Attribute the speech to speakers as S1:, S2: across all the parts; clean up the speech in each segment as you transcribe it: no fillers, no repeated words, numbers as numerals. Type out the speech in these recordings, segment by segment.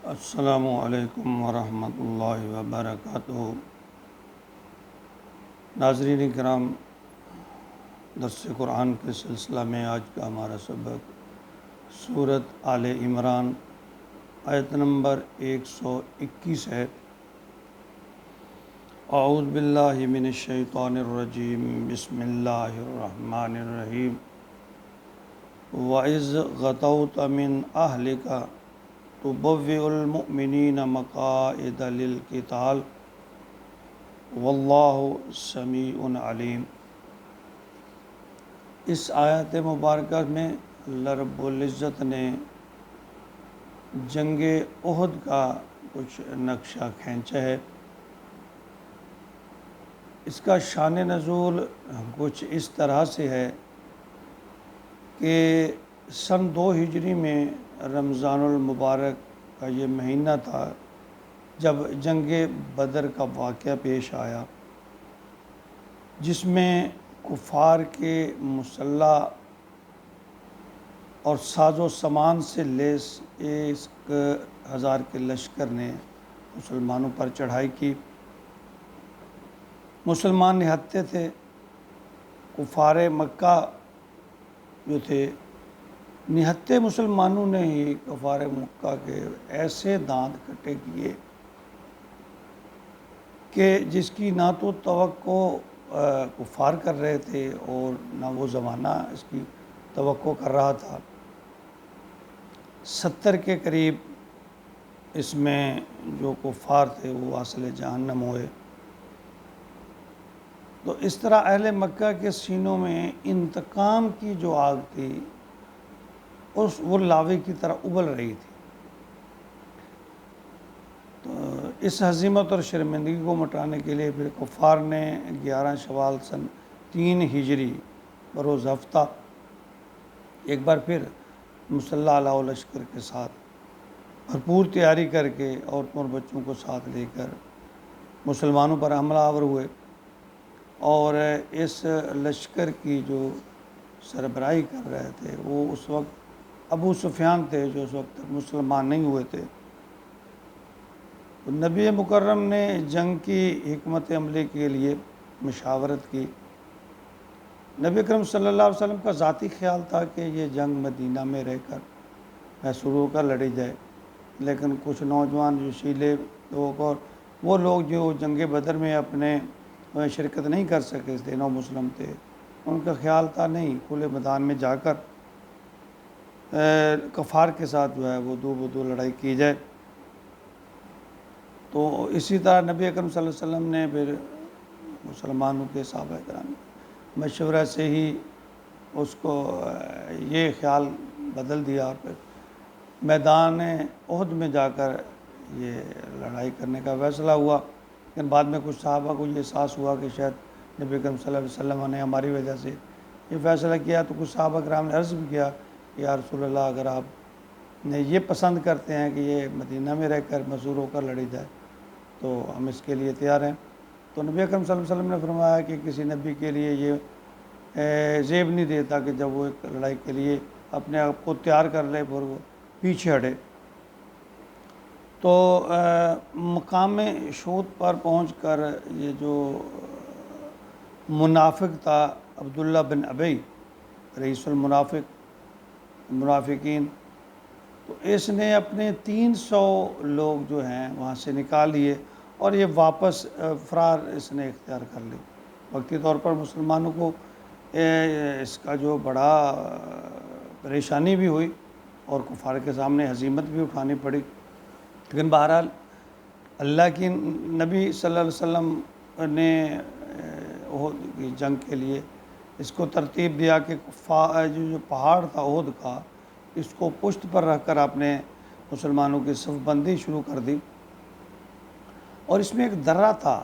S1: السلام علیکم ورحمۃ اللہ وبرکاتہ۔ ناظرین کرام، درس قرآن کے سلسلہ میں آج کا ہمارا سبق سورۃ آل عمران آیت نمبر 121 ہے۔ اعوذ باللہ من الشیطان الرجیم، بسم اللہ الرحمن الرحیم۔ وَإِذْ غَدَوْتَ مِنْ أَهْلِكَ تُبَوِّئُ الْمُؤْمِنِينَ مَقَاعِدَ لِلْقِتَالِ وَاللَّهُ سَمِيعٌ عَلِيمٌ۔ اس آیت مبارکہ میں اللہ رب العزت نے جنگ احد کا کچھ نقشہ کھینچا ہے۔ اس کا شان نزول کچھ اس طرح سے ہے کہ سن 2 ہجری میں رمضان المبارک کا یہ مہینہ تھا جب جنگ بدر کا واقعہ پیش آیا، جس میں کفار کے مسلح اور ساز و سامان سے لیس 1000 کے لشکر نے مسلمانوں پر چڑھائی کی۔ مسلمان نہتے تھے، کفار مکہ جو تھے نہتے مسلمانوں نے ہی کفار مکہ کے ایسے دانت کھٹے کیے کہ جس کی نہ تو توقع کفار کر رہے تھے اور نہ وہ زمانہ اس کی توقع کر رہا تھا۔ 70 کے قریب اس میں جو کفار تھے وہ واصل جہنم ہوئے۔ تو اس طرح اہل مکہ کے سینوں میں انتقام کی جو آگ تھی وہ لاوے کی طرح ابل رہی تھی۔ تو اس ہزیمت اور شرمندگی کو مٹانے کے لیے پھر کفار نے 11 شوال سن 3 ہجری بروز ہفتہ ایک بار پھر مسلح علاؤ لشکر کے ساتھ بھرپور تیاری کر کے عورتوں اور بچوں کو ساتھ لے کر مسلمانوں پر حملہ آور ہوئے، اور اس لشکر کی جو سربراہی کر رہے تھے وہ اس وقت ابو سفیان تھے، جو اس وقت تک مسلمان نہیں ہوئے تھے۔ تو نبی مکرم نے جنگ کی حکمت عملی کے لیے مشاورت کی۔ نبی اکرم صلی اللہ علیہ وسلم کا ذاتی خیال تھا کہ یہ جنگ مدینہ میں رہ کر شروع ہو کر لڑی جائے، لیکن کچھ نوجوان جوشیلے لوگ اور وہ لوگ جو جنگ بدر میں اپنے شرکت نہیں کر سکے تھے، نو مسلم تھے، ان کا خیال تھا نہیں کھلے میدان میں جا کر کفار کے ساتھ جو ہے وہ دو بدو لڑائی کی جائے۔ تو اسی طرح نبی اکرم صلی اللہ علیہ وسلم نے پھر مسلمانوں کے صحابہ کرام مشورہ سے ہی اس کو یہ خیال بدل دیا، اور پھر میدان احد میں جا کر یہ لڑائی کرنے کا فیصلہ ہوا۔ لیکن بعد میں کچھ صحابہ کو یہ احساس ہوا کہ شاید نبی اکرم صلی اللہ علیہ وسلم نے ہماری وجہ سے یہ فیصلہ کیا، تو کچھ صحابہ کرام نے عرض بھی کیا کہ یا رسول اللہ، اگر آپ نے یہ پسند کرتے ہیں کہ یہ مدینہ میں رہ کر مسور ہو کر لڑی جائے تو ہم اس کے لیے تیار ہیں۔ تو نبی اکرم صلی اللہ علیہ وسلم نے فرمایا کہ کسی نبی کے لیے یہ زیب نہیں دیتا کہ جب وہ ایک لڑائی کے لیے اپنے آپ کو تیار کر لے پھر وہ پیچھے ہٹے۔ تو مقام شہود پر پہنچ کر یہ جو منافق تھا عبداللہ بن ابی، رئیس منافقین، تو اس نے اپنے 300 لوگ جو ہیں وہاں سے نکال لیے اور یہ واپس فرار اس نے اختیار کر لی۔ وقتی طور پر مسلمانوں کو اس کا جو بڑا پریشانی بھی ہوئی اور کفار کے سامنے ہزیمت بھی اٹھانی پڑی، لیکن بہرحال اللہ کی نبی صلی اللہ علیہ وسلم نے احد کی جنگ کے لیے اس کو ترتیب دیا کہ جو پہاڑ تھا احد کا، اس کو پشت پر رکھ کر آپ نے مسلمانوں کی صف بندی شروع کر دی، اور اس میں ایک درہ تھا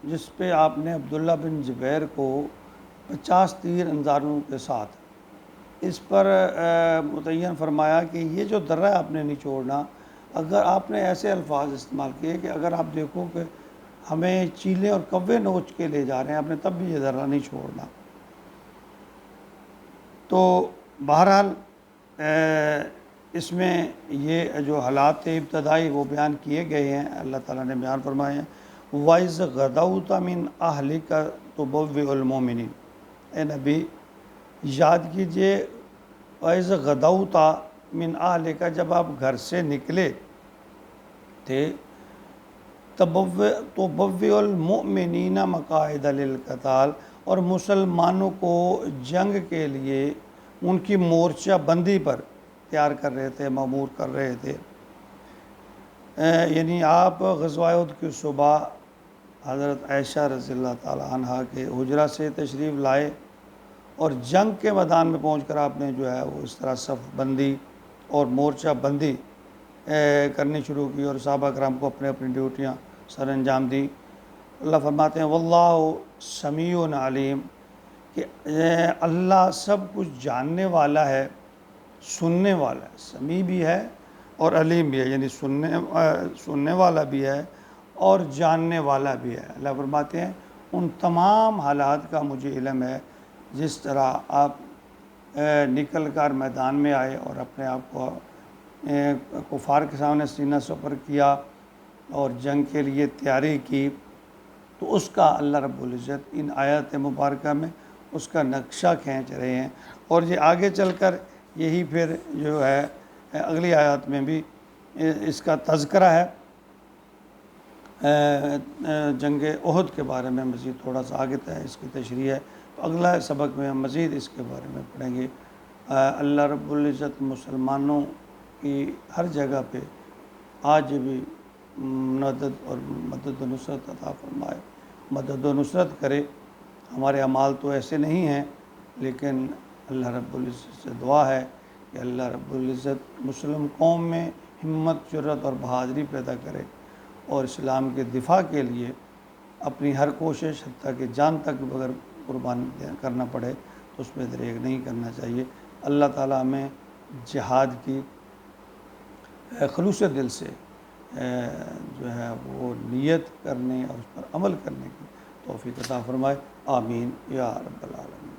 S1: جس پہ آپ نے عبداللہ بن زبیر کو 50 تیر اندازوں کے ساتھ اس پر متعین فرمایا کہ یہ جو درہ ہے آپ نے نہیں چھوڑنا۔ اگر آپ نے ایسے الفاظ استعمال کیے کہ اگر آپ دیکھو کہ ہمیں چیلے اور کوے نوچ کے لے جا رہے ہیں، آپ نے تب بھی یہ درہ نہیں چھوڑنا۔ تو بہرحال اس میں یہ جو حالات ابتدائی وہ بیان کیے گئے ہیں، اللہ تعالیٰ نے بیان فرمائے ہیں۔ وَإِذْ غَدَوْتَ مِنْ أَهْلِكَ تُبَوِّئُ الْمُؤْمِنِينَ، اے نبی یاد کیجئے، وَإِذْ غَدَوْتَ مِنْ أَهْلِكَ، جب آپ گھر سے نکلے تھے، تُبَوِّئُ الْمُؤْمِنِينَ مَقَاعِدَ لِلْقِتَالِ، اور مسلمانوں کو جنگ کے لیے ان کی مورچہ بندی پر تیار کر رہے تھے، مامور کر رہے تھے۔ یعنی آپ غزوہ احد کی صبح حضرت عائشہ رضی اللہ تعالی عنہ کے حجرہ سے تشریف لائے، اور جنگ کے میدان میں پہنچ کر آپ نے جو ہے وہ اس طرح صف بندی اور مورچہ بندی کرنی شروع کی، اور صحابہ کرام کو اپنے اپنی ڈیوٹیاں سر انجام دی۔ اللہ فرماتے ہیں واللہ سمیع علیم، کہ اللہ سب کچھ جاننے والا ہے، سننے والا ہے، سمیع بھی ہے اور علیم بھی ہے، یعنی سننے والا بھی ہے اور جاننے والا بھی ہے۔ اللہ فرماتے ہیں ان تمام حالات کا مجھے علم ہے، جس طرح آپ نکل کر میدان میں آئے اور اپنے آپ کو کفار کے سامنے سینہ سپر کیا اور جنگ کے لیے تیاری کی، تو اس کا اللہ رب العزت ان آیات مبارکہ میں اس کا نقشہ کھینچ رہے ہیں، اور یہ آگے چل کر یہی پھر جو ہے اگلی آیات میں بھی اس کا تذکرہ ہے۔ جنگ احد کے بارے میں مزید تھوڑا سا آگے اس کی تشریح ہے، تو اگلا سبق میں ہم مزید اس کے بارے میں پڑھیں گے۔ اللہ رب العزت مسلمانوں کی ہر جگہ پہ آج بھی مدد و نصرت عطا فرمائے، مدد و نصرت کرے۔ ہمارے اعمال تو ایسے نہیں ہیں، لیکن اللہ رب العزت سے دعا ہے کہ اللہ رب العزت مسلم قوم میں ہمت، جرأت اور بہادری پیدا کرے، اور اسلام کے دفاع کے لیے اپنی ہر کوشش، حتیٰ کہ جان تک اگر قربان کرنا پڑے تو اس میں دریغ نہیں کرنا چاہیے۔ اللہ تعالیٰ ہمیں جہاد کی خلوص دل سے جو ہے وہ نیت کرنے اور اس پر عمل کرنے کی توفیق عطا فرمائے، آمین یا رب العالمین۔